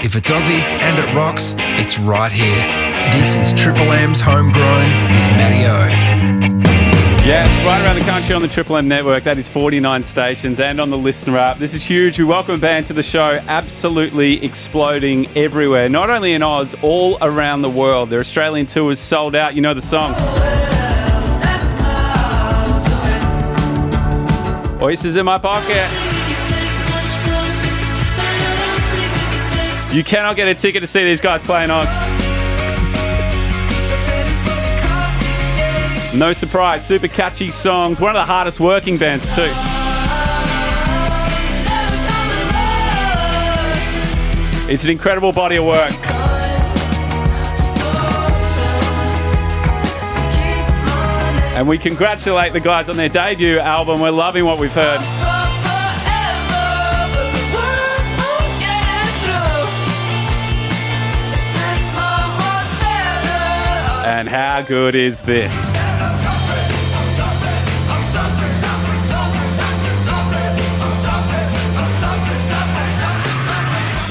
If it's Aussie and it rocks, it's right here. This is Triple M's Homegrown with Maddell. Yeah, it's right around the country on the Triple M network. That is 49 stations and on the listener app. This is huge. We welcome a band to the show, absolutely exploding everywhere. Not only in Oz, all around the world. Their Australian tour is sold out. You know the song. Oysters in my pocket. You cannot get a ticket to see these guys playing Oz. No surprise, super catchy songs. One of the hardest working bands too. It's an incredible body of work. And we congratulate the guys on their debut album. We're loving what we've heard. And how good is this?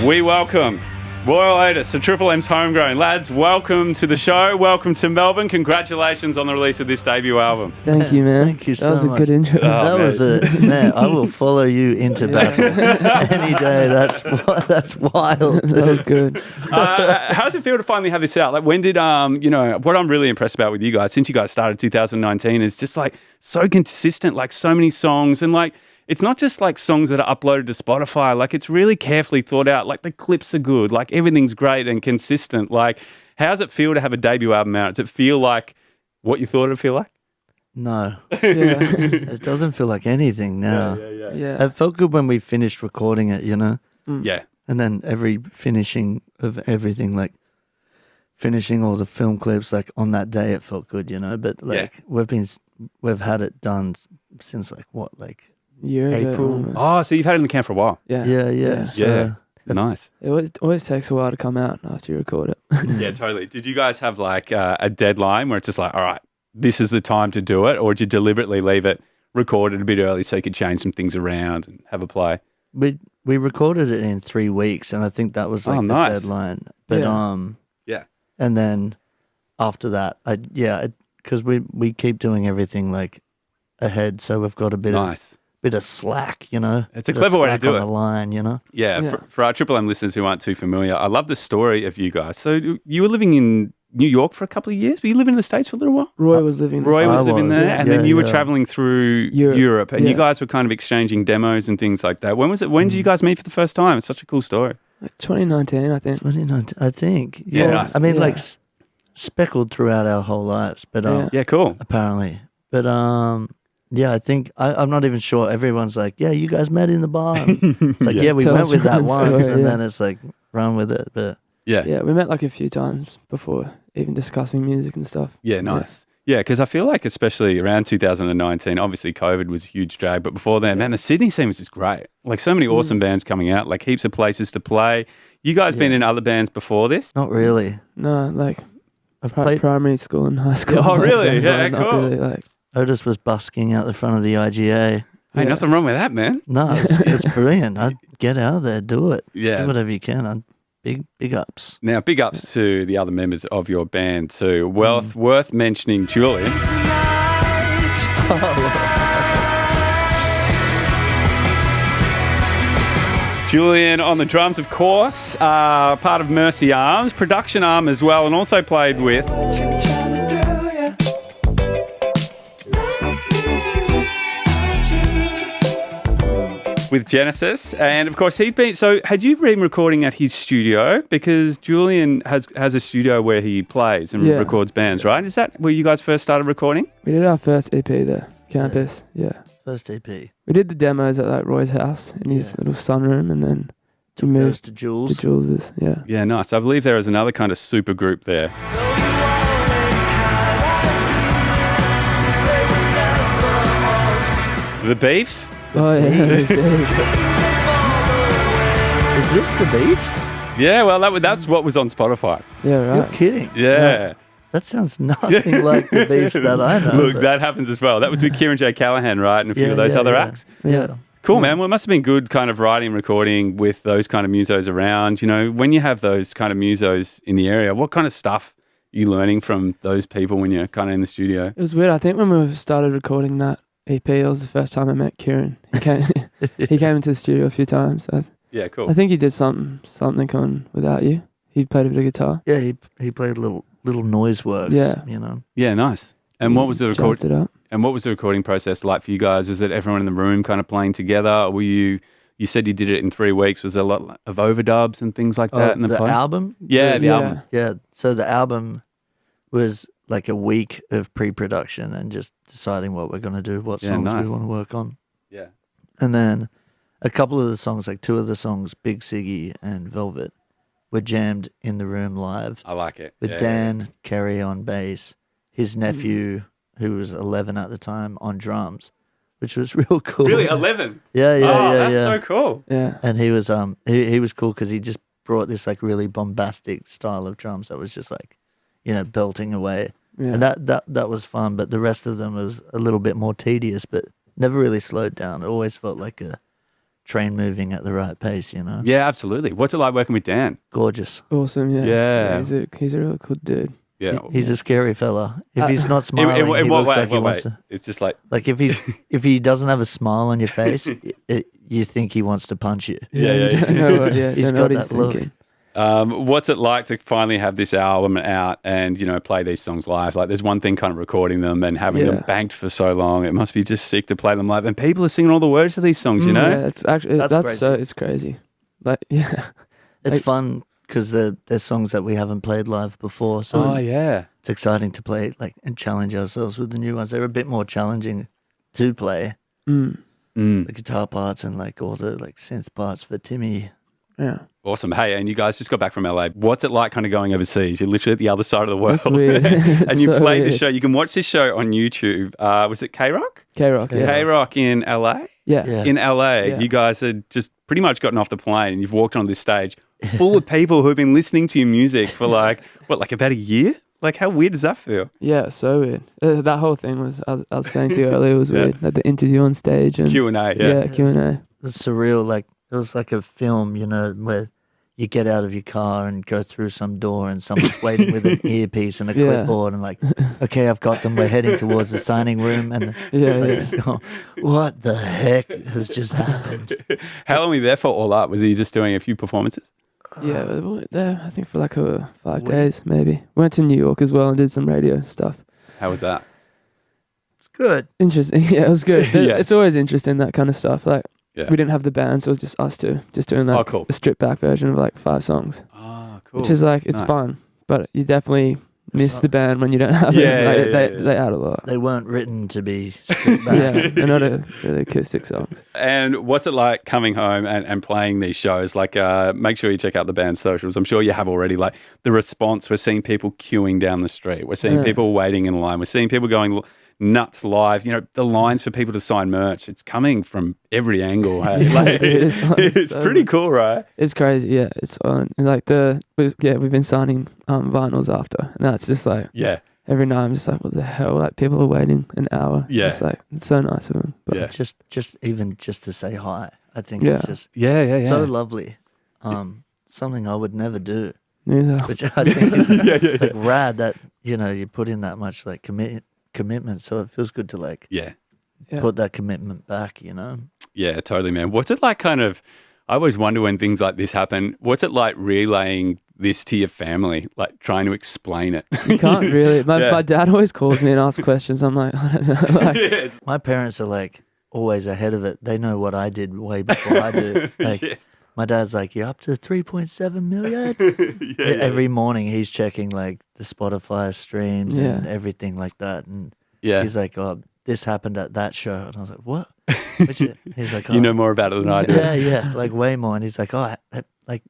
We welcome Royel Otis to Triple M's Homegrown. Lads, welcome to the show. Welcome to Melbourne. Congratulations on the release of this debut album. Thank you, man. Thank you so much. That was a good intro. That was man, I will follow you into battle any day. That's wild. That was good. How does it feel to finally have this out? Like, when did, what I'm really impressed about with you guys, since you guys started 2019, is just like so consistent, like so many songs, and like, it's not just like songs that are uploaded to Spotify. Like, it's really carefully thought out. Like, the clips are good. Like, everything's great and consistent. Like, how does it feel to have a debut album out? Does it feel like what you thought it would feel like? No. Yeah. It doesn't feel like anything now. Yeah. It felt good when we finished recording it, you know? Yeah. And then every finishing of everything, like finishing all the film clips, like on that day, it felt good, you know? But like we've had it done since Year ago, April. almost. Oh, so you've had it in the can for a while. Yeah. Yeah. So, Nice. It always takes a while to come out after you record it. Yeah, totally. Did you guys have like a deadline where it's just like, all right, this is the time to do it? Or did you deliberately leave it recorded a bit early so you could change some things around and have a play? we recorded it in 3 weeks, and I think that was like the nice. deadline. But Yeah. and then after that, because we keep doing everything like ahead, so we've got a bit of slack, you know. It's a clever way to do it. On the line, you know. Yeah. For our Triple M listeners who aren't too familiar, I love the story of you guys. So you were living in New York for a couple of years? Were you living in the States for a little while? Roy was living there. And then you were traveling through Europe, and you guys were kind of exchanging demos and things like that. When was it? When did you guys meet for the first time? It's such a cool story. Like 2019, I think. 2019, I think. Yeah. Nice. I mean, like speckled throughout our whole lives, but cool. apparently, but I think I'm not even sure. Everyone's like, yeah, you guys met in the bar. It's like, we Tell went us with that one once, story, and then it's like run with it. But Yeah, we met like a few times before even discussing music and stuff. Yeah, nice. Yeah, because I feel like especially around 2019, obviously COVID was a huge drag, but before then, man, the Sydney scene was just great. Like so many awesome bands coming out, like heaps of places to play. You guys been in other bands before this? not really. No, like I've played. primary school and high school. Oh, really? But Yeah, not cool. really, like, Otis was busking out the front of the IGA. Hey, nothing wrong with that, man. No, it's brilliant. I'd get out there, do it. Yeah. Do whatever you can. Big ups. Now, big ups to the other members of your band too. Worth mentioning Julian. Julian on the drums, of course, part of Mercy Arms, production arm as well, and also played with Genesis. And of course, had you been recording at his studio? Because Julian has a studio where he plays and records bands, right? Is that where you guys first started recording? We did our first EP there, Campus. Yeah. First EP. We did the demos at like Roy's house in his little sunroom, and then we moved to Jules. to Jules's. Yeah. Yeah, nice. I believe there is another kind of super group there. The Beefs? Oh yeah. Is this the Beefs? Yeah, well, that's what was on Spotify. Yeah, You're right. kidding. Yeah. That sounds nothing like the Beefs that I know. Look, that happens as well. That was with Kieran J. Callahan, right? And a few of those other acts. Yeah. Cool, man. Well, it must have been good kind of writing and recording with those kind of musos around. You know, when you have those kind of musos in the area, what kind of stuff are you learning from those people when you're kind of in the studio? It was weird. I think when we started recording that EP, it was the first time I met Kieran. He came, he came into the studio a few times. Yeah, cool. I think he did something on Without You. He played a bit of guitar. Yeah, he played little noise works. Yeah. You know. Yeah, nice. And what was the jazzed it up. And what was the recording process like for you guys? Was it everyone in the room kind of playing together? Or were you said you did it in 3 weeks. Was there a lot of overdubs and things like that in the place? Album? Yeah, the album. Yeah. So the album was like a week of pre-production and just deciding what we're going to do, what songs we want to work on. Yeah. And then a couple of the songs, like 2 of the songs, Big Siggy and Velvet, were jammed in the room live. I like it. With Dan Carey on bass, his nephew, who was 11 at the time, on drums, which was real cool. Really, 11? Yeah. That's so cool. Yeah. And he was he was cool because he just brought this like really bombastic style of drums that was just like, you know, belting away. Yeah. And that was fun, but the rest of them was a little bit more tedious, but never really slowed down. It always felt like a train moving at the right pace, you know? Yeah, absolutely. What's it like working with Dan? Gorgeous. Awesome, yeah. Yeah. He's a really cool dude. Yeah. He's a scary fella. If he's not smiling, he looks like he wants to... It's just like if he doesn't have a smile on your face, you think he wants to punch you. Yeah. He's got that look. Thinking. What's it like to finally have this album out and, you know, play these songs live? Like, there's one thing kind of recording them and having them banked for so long. It must be just sick to play them live. And people are singing all the words to these songs, you know? Yeah, it's actually That's crazy. it's crazy. Like, yeah. It's fun because they're songs that we haven't played live before. So it's exciting to play and challenge ourselves with the new ones. They're a bit more challenging to play. The guitar parts and all the synth parts for Timmy. Yeah. Awesome. Hey, and you guys just got back from LA. What's it like kind of going overseas? You're literally at the other side of the world. It's weird. And you so played the weird. show. You can watch this show on YouTube. Was it K-Rock? K-Rock, yeah. K-Rock in LA? Yeah. In LA, Yeah. you guys had just pretty much gotten off the plane and you've walked on this stage full of people who've been listening to your music for about a year? Like, how weird does that feel? Yeah, so weird. That whole thing was, I was saying to you earlier, was weird. Like the interview on stage. And Q&A, Yeah, Q&A. It's surreal. It was like a film, you know, where you get out of your car and go through some door and someone's waiting with an earpiece and a clipboard and okay, I've got them. We're heading towards the signing room. And just going, what the heck has just happened? How long were you there for all up? Was he just doing a few performances? Yeah, we were there, I think, for 5 days, maybe. Went to New York as well and did some radio stuff. How was that? It's good. Interesting. Yeah, it was good. Yeah. It's always interesting, that kind of stuff. Yeah. We didn't have the band, so it was just us two, just doing Oh, cool. a stripped back version of 5 songs. Oh, cool. Which is it's Nice. fun, but you definitely miss the band when you don't have it. They add a lot. They weren't written to be stripped back. Yeah, they're not really acoustic songs. And what's it like coming home and playing these shows? Make sure you check out the band's socials. I'm sure you have already. The response, we're seeing people queuing down the street. We're seeing people waiting in line. We're seeing people going nuts live. You know, the lines for people to sign merch, it's coming from every angle. Hey? It's so pretty cool, right? It's crazy, yeah. It's fun. And we've been signing vinyls after, and that's just every night I'm just what the hell? People are waiting an hour. Yeah. It's so nice of them. But Just to say hi, I think it's just so lovely. Something I would never do, neither. which I think is rad that, you know, you put in that much commitment, so it feels good to put that commitment back, you know. Yeah, totally, man. What's it like I always wonder when things like this happen, what's it like relaying this to your family, trying to explain it? You can't really. My dad always calls me and asks questions. I'm like, I don't know. My parents are always ahead of it. They know what I did way before I do. My dad's you're up to 3.7 million? Every morning he's checking the Spotify streams and everything like that. And he's oh, this happened at that show. And I was like, what? He's like, oh. You know more about it than I do. Yeah, way more. And he's like, oh,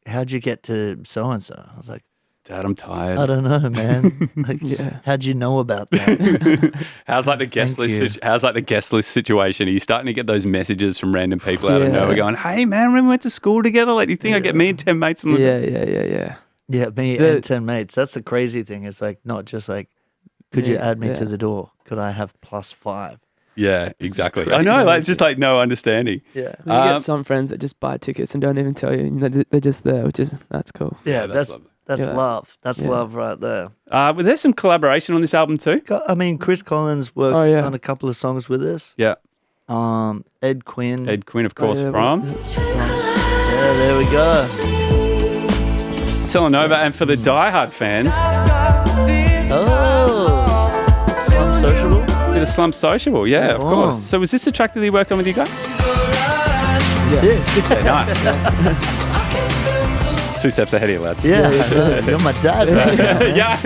how'd you get to so-and-so? I was like, Dad, I'm tired. I don't know, man. How'd you know about that? How's the guest list? How's the guest list situation? Are you starting to get those messages from random people out of nowhere going, "Hey, man, remember we went to school together? Do you think I get me and 10 mates on the Yeah. Yeah, me and 10 mates. That's the crazy thing. It's not just could you add me to the door? Could I have +5? Yeah, exactly. I know, like just like no understanding. Yeah. You get some friends that just buy tickets and don't even tell you. They're just there, that's cool. Yeah, that's lovely. love. That's love right there. Was there some collaboration on this album too? I mean, Chris Collins worked on a couple of songs with us. Yeah. Ed Quinn. Ed Quinn, of course, from Yeah, there we go. Telenova. And for the diehard fans, Slum Sociable. bit of Slum Sociable. Yeah, of course. So was this the track that he worked on with you guys? Yeah. Nice. 2 steps ahead of you, lads. Yeah, you're my dad right now, man. Yeah.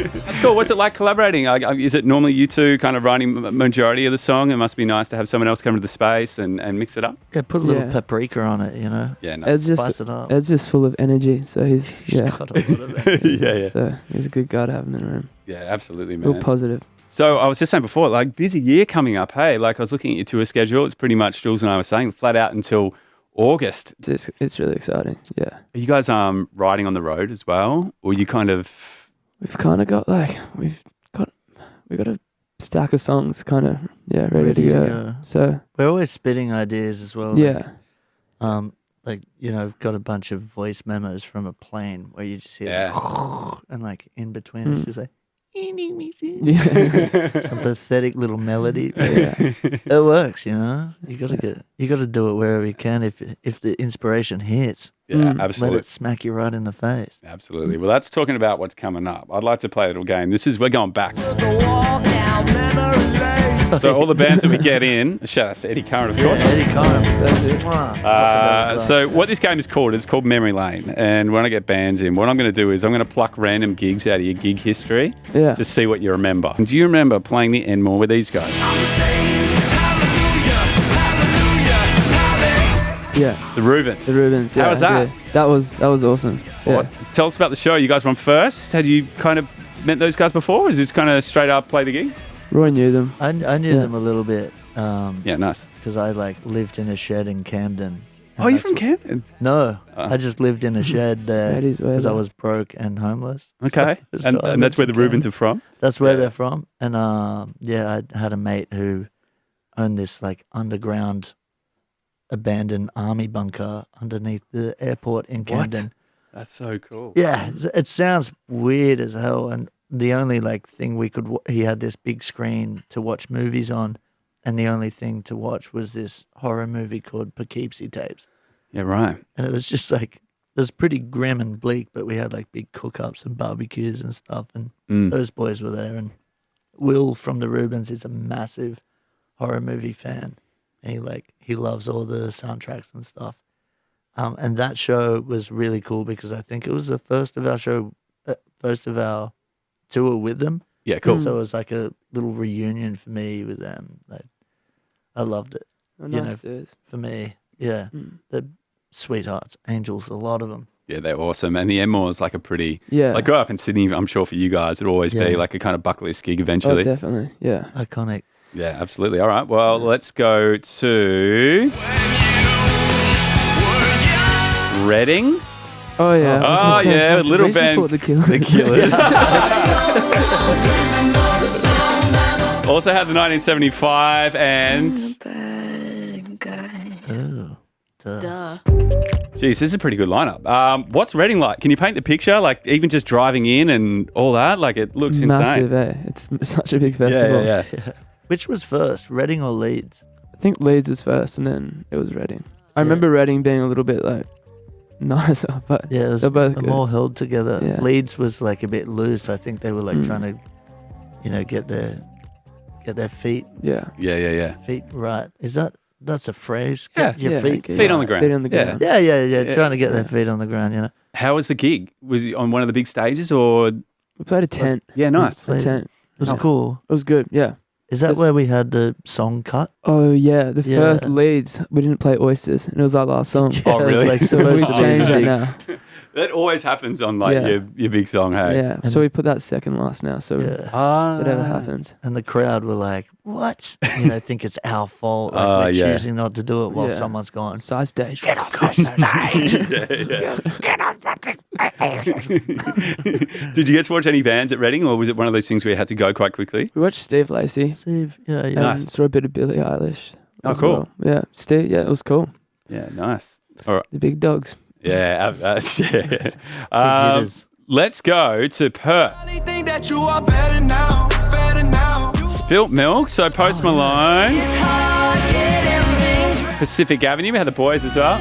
That's cool. What's it like collaborating? Is it normally you two kind of writing majority of the song? It must be nice to have someone else come to the space and mix it up. Yeah, put a little paprika on it, Yeah, no. It's Spice it up. Ed's just full of energy, so he's got a lot of it. yeah. So he's a good guy to have in the room. Yeah, absolutely, man. Real positive. So I was just saying before, like busy year coming up. Hey, like I was looking at your tour schedule. It's pretty much, Jules and I were saying, flat out until August. It's really exciting. Yeah. Are you guys riding on the road as well, or you kind of? We've kind of got we've got a stack of songs kind of ready to go. So we're always spitting ideas as well. Yeah. Got a bunch of voice memos from a plane where you just hear and like in between it's just like some pathetic little melody. It works, You gotta do it wherever you can if the inspiration hits. Yeah, absolutely. Let it smack you right in the face. Absolutely. Well, that's talking about what's coming up. I'd like to play a little game. We're going back. So all the bands that we get in, shout out to Eddie Curran, of course. Eddie Curran. So what this game is called, it's called Memory Lane. And when I get bands in, what I'm going to do is I'm going to pluck random gigs out of your gig history to see what you remember. And do you remember playing the Enmore with these guys? Yeah. The Rubens. Yeah. How was that? Yeah. That was awesome. Yeah. Tell us about the show. You guys were on first. Had you kind of met those guys before? Or is this kind of straight up play the gig? Roy knew them. I knew them a little bit. Yeah, nice. Because I lived in a shed in Camden. Oh, you're from Camden? No, I just lived in a shed there because I was broke and homeless. Okay, and that's where the Rubens are from? That's where they're from. And I had a mate who owned this underground abandoned army bunker underneath the airport in Camden. What? That's so cool. Yeah, it sounds weird as hell. And the only thing he had this big screen to watch movies on, and the only thing to watch was this horror movie called Poughkeepsie Tapes. Yeah, right. And it was just it was pretty grim and bleak, but we had big cook-ups and barbecues and stuff, and those boys were there. And Will from the Rubens is a massive horror movie fan, and he loves all the soundtracks and stuff. And that show was really cool because I think it was the first of our tour with them. Yeah, cool. So it was like a little reunion for me with them. I loved it. Oh, nice dudes. For me, yeah. They're sweethearts, angels, a lot of them. Yeah, they're awesome. And the Enmore is a pretty... Yeah. Grow up in Sydney, I'm sure for you guys, it'll always be a kind of bucket list gig eventually. Oh, definitely. Yeah. Iconic. Yeah, absolutely. All right. Well, let's go to... Reading. Oh, yeah. Oh, yeah. Little band. The Killers. The Killers. Also had the 1975 and... Oh, duh. Geez, this is a pretty good lineup. What's Reading like? Can you paint the picture? Even just driving in and all that? It looks massive, insane. It's such a big festival. Yeah. Which was first, Reading or Leeds? I think Leeds was first, and then it was Reading. I remember Reading being a little bit nicer, but it was they're both good. more held together. Yeah. Leeds was a bit loose. I think they were trying to, get their feet. Yeah. Feet right. That's a phrase? Yeah. Get your feet. Feet on the ground. Feet on the ground. Yeah. Trying to get their feet on the ground, How was the gig? Was it on one of the big stages or? We played a tent. Yeah, nice. A tent. It was cool. It was good. Yeah. Is that where we had the song cut? Oh yeah, the first Leeds we didn't play Oysters, and it was our last song. Oh really? So we changed that now. That always happens on like your big song, hey? Yeah. So we put that second last now. So whatever happens. And the crowd were like, "What?" Think it's our fault. Like we're choosing not to do it while someone's gone. Side stage. Get off the stage. Get off the stage. Did you get to watch any bands at Reading, or was it one of those things where you had to go quite quickly? We watched Steve Lacey. Yeah. Saw a bit of Billie Eilish. Oh, cool. Well. Yeah. Steve. Yeah, it was cool. Yeah, nice. All right. The big dogs. Yeah. Let's go to Perth. Spilt Milk. So Post Malone. Pacific Avenue. We had the boys as well.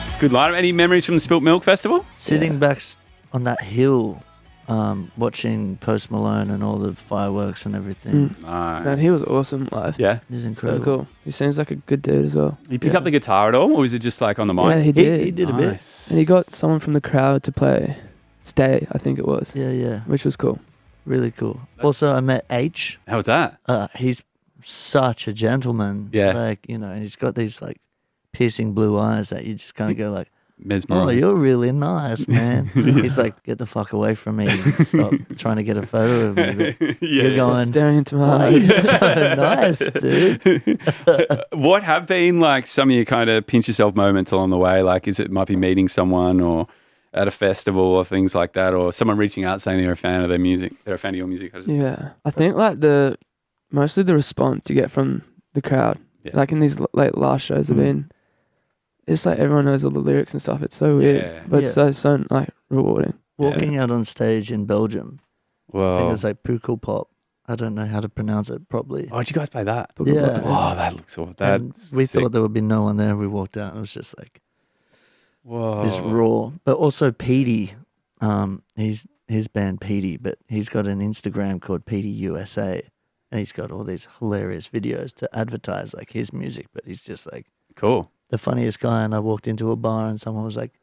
It's a good lineup. Any memories from the Spilt Milk Festival? Sitting back on that hill, watching Post Malone and all the fireworks and everything. Nice. Man, he was awesome live. Yeah. He's So incredible. cool. He seems like a good dude as well. Did you pick up the guitar at all, or was it just like on the mic? Yeah, he did. He did a bit. And he got someone from the crowd to play Stay, I think it was. Yeah. Which was cool. Really cool. Also, I met H. How was that? He's such a gentleman. Yeah. Like, and he's got these like piercing blue eyes that you just kind of go like, Mesmerized. "Oh, you're really nice, man." He's like, "Get the fuck away from me. Stop trying to get a photo of me." But you're going, Staring into my "Oh, eyes. you're so nice, dude." What have been like some of your kind of pinch yourself moments along the way? Like, might be meeting someone or at a festival or things like that, or someone reaching out saying they're a fan of their music, they're a fan of your music. Yeah. I think like mostly the response you get from the crowd, like in these like last shows have been, it's like everyone knows all the lyrics and stuff. It's so weird, but it's so like rewarding. Walking out on stage in Belgium, I think Whoa. it was like Pukkelpop. I don't know how to pronounce it properly. Oh, did you guys play that? Yeah. Oh, that looks awesome. And we sick. thought there would be no one there. We walked out and it was just like Whoa. this raw. But also Petey, he's his band Petey, but he's got an Instagram called Petey USA, and he's got all these hilarious videos to advertise like his music. But he's just like Cool. the funniest guy. And I walked into a bar and someone was like,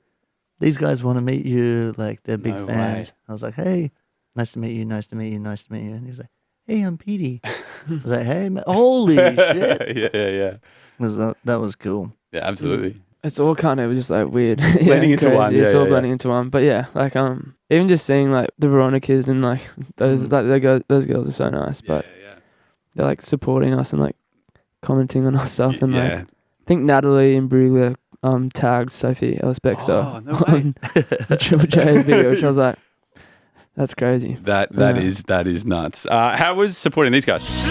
"These guys want to meet you. Like they're big No fans." way. I was like, "Hey, nice to meet you. Nice to meet you. Nice to meet you." And he was like, "Hey, I'm Petey." I was like, "Hey, man. Holy shit!" Yeah. That was cool. Yeah, absolutely. It's all kind of just like weird. Blending into crazy. one, It's yeah, all yeah, blending into one. But yeah, like even just seeing like the Veronicas and like those those girls are so nice. But they're like supporting us and like commenting on our stuff. And like I think Natalie and Brugler tagged Sophie Ellis Bextor on the Triple J video, which I was like, that's crazy. That is nuts. How was supporting these guys?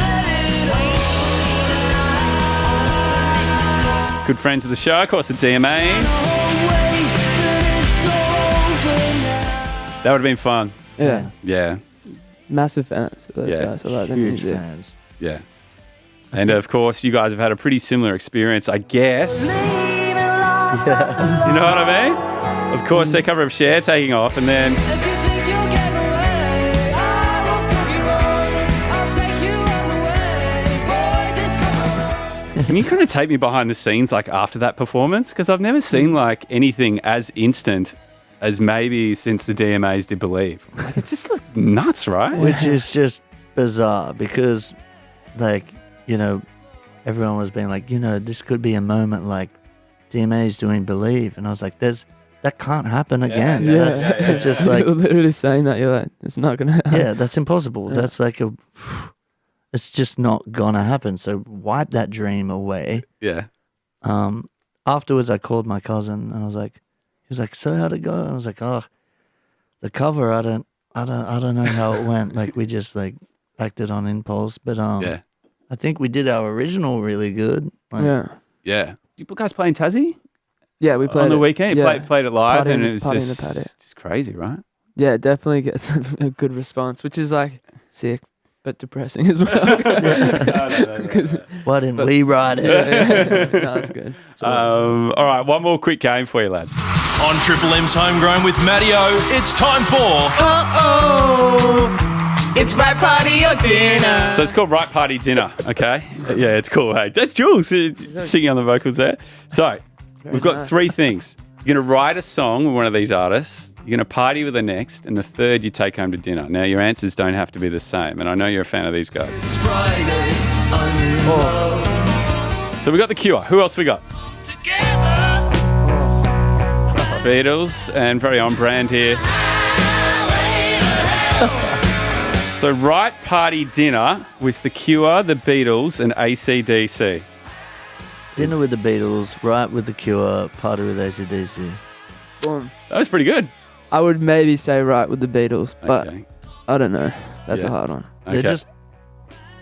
Good friends of the show, of course, the DMAs. That would have been fun. Yeah. Yeah. Massive fans of those guys. I like their Huge music. fans. Yeah. And of course, you guys have had a pretty similar experience, I guess. You know what I mean? Of course, their cover of Cher taking off, and then can you kind of take me behind the scenes like after that performance? Because I've never seen like anything as instant as maybe since the DMAs did Believe. Like, it's just like nuts, right? Which is just bizarre because, like, everyone was being like, this could be a moment like DMA's doing Believe. And I was like, that can't happen again. Yeah. That's just like, You're literally saying that. You're like, it's not going to happen. yeah, that's impossible. Yeah. That's like it's just not gonna happen. So wipe that dream away. Yeah. Afterwards, I called my cousin and he was like, "So how'd it go?" And I was like, "Oh, the cover. I don't know how it went. Like we just like acted on impulse, but I think we did our original really good. Like, Yeah. You guys playing Tassie? Yeah, we played on the it. weekend. You Yeah. played it live, Party and in- it was party in the just, paddock. just crazy, right? Yeah, it definitely gets a good response, which is like sick, but depressing as well. why didn't we write it? Yeah. No, that's good. All right, one more quick game for you, lads. On Triple M's Homegrown with Maddell, it's time for It's right party or dinner. So it's called Right Party Dinner, okay? Yeah, it's cool. Hey, that's Jules singing on the vocals there. So we've got nice. three things. You're going to write a song with one of these artists. You're going to party with the next. And the third, you take home to dinner. Now, your answers don't have to be the same. And I know you're a fan of these guys. So we got The Cure. Who else we got? Beatles, and very on brand here. So right party dinner with The Cure, The Beatles, and AC/DC. Dinner with the Beatles, right with the Cure, party with AC/DC. Boom. That was pretty good. I would maybe say right with the Beatles, but Okay. I don't know. That's Yeah. a hard one. Okay. They're just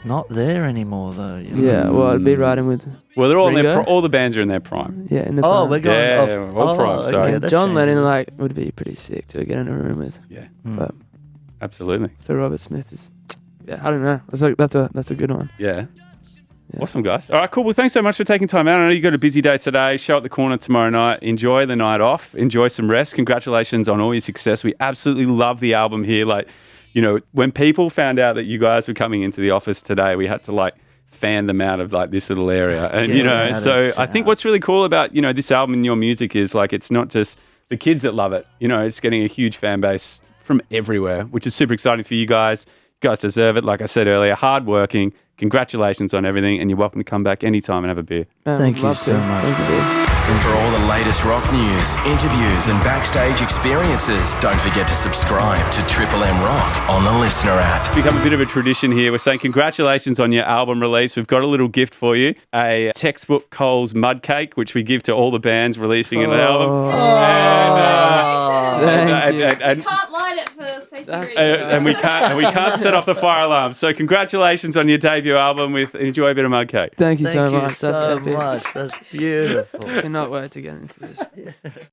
not there anymore, though. You know? Yeah, well, I'd be riding with. Well, they're all in their Ringo? all the bands are in their prime. Yeah, in the. Oh, prime. we're going Yeah, off. all prime, sorry. that John changes Lennon it. would be pretty sick to get in a room with. Yeah, But absolutely. so Robert Smith is. Yeah, I don't know. That's a good one. Yeah. Yeah. Awesome, guys. All right, cool. Well, thanks so much for taking time out. I know you've got a busy day today. Show at the corner tomorrow night. Enjoy the night off. Enjoy some rest. Congratulations on all your success. We absolutely love the album here. Like, you know, when people found out that you guys were coming into the office today, we had to like fan them out of like this little area. And, Yeah, you know, so I think out. what's really cool about, you know, this album and your music is like, it's not just the kids that love it. You know, it's getting a huge fan base from everywhere, which is super exciting for you guys. You guys deserve it. Like I said earlier, hardworking. Congratulations on everything, and you're welcome to come back anytime and have a beer. Man, Thank would you love so to. much. Thank you, dude. For all the latest rock news, interviews, and backstage experiences, don't forget to subscribe to Triple M Rock on the Listener app. It's become a bit of a tradition here. We're saying congratulations on your album release. We've got a little gift for you, a textbook Coles mud cake, which we give to all the bands releasing an album. Thank you. And Can't light it for safety That's- reasons. and we can't set off the fire alarm. So congratulations on your debut album with Enjoy a Bit of Mud Cake. Thank you Thank so you much. That's so epic. much. That's beautiful. Cannot wait to get into this.